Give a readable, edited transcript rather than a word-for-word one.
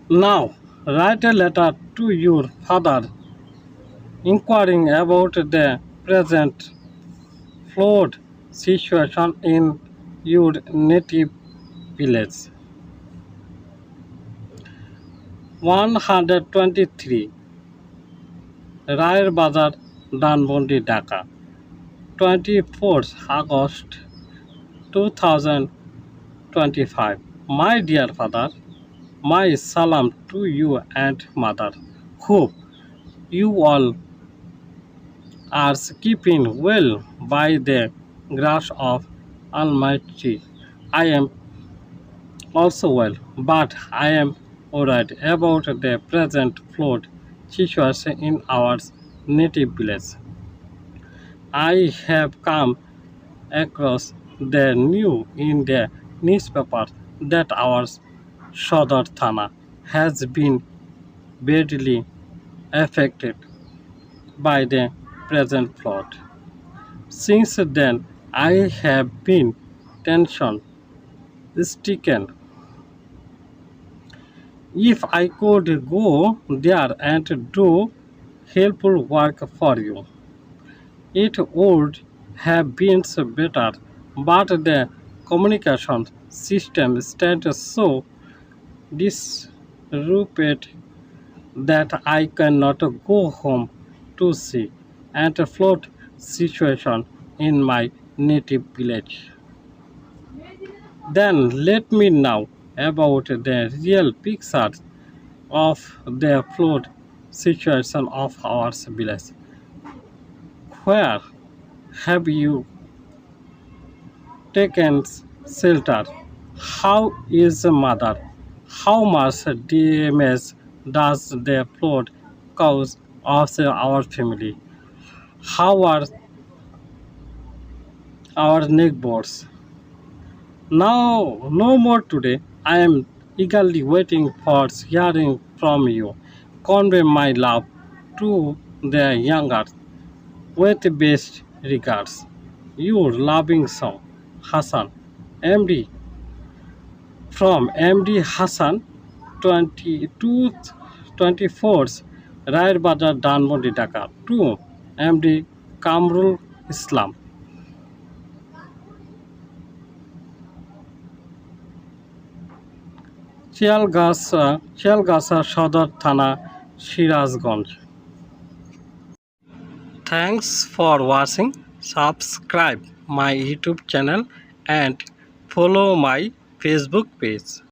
Now, write a letter to your father inquiring about the present flood situation in your native village. 123 রায়ের বাজার Dhanmondi Dhaka 24th August 2025. My dear father, my salam to you and mother. Hope you all are keeping well by the grace of Almighty. I am also well, but I am worried about the present flood situation in our native village. I have come across the news in the newspaper that our Sodar Thana has been badly affected by the present flood. Since then, I have been tension stricken. If I could go there and do helpful work for you, it would have been so better, but the communication system stands so disrupted that I cannot go home to see and flood situation in my native village. Then let me know about the real picture of the flood situation of our village. Where have you taken shelter? How is the mother? How much damage does the flood cause of our family? How are our neighbors? Now, no more today. I am eagerly waiting for hearing from you. Convey my love to the younger with best regards. Your loving son, Hassan, MD. From MD Hassan, 22 24th Rayer Bazar Danmondi Dhaka to MD Kamrul Islam. Chialgasa Sodar Thana, Shirazganj. Thanks for watching. Subscribe my YouTube channel and follow my Facebook page.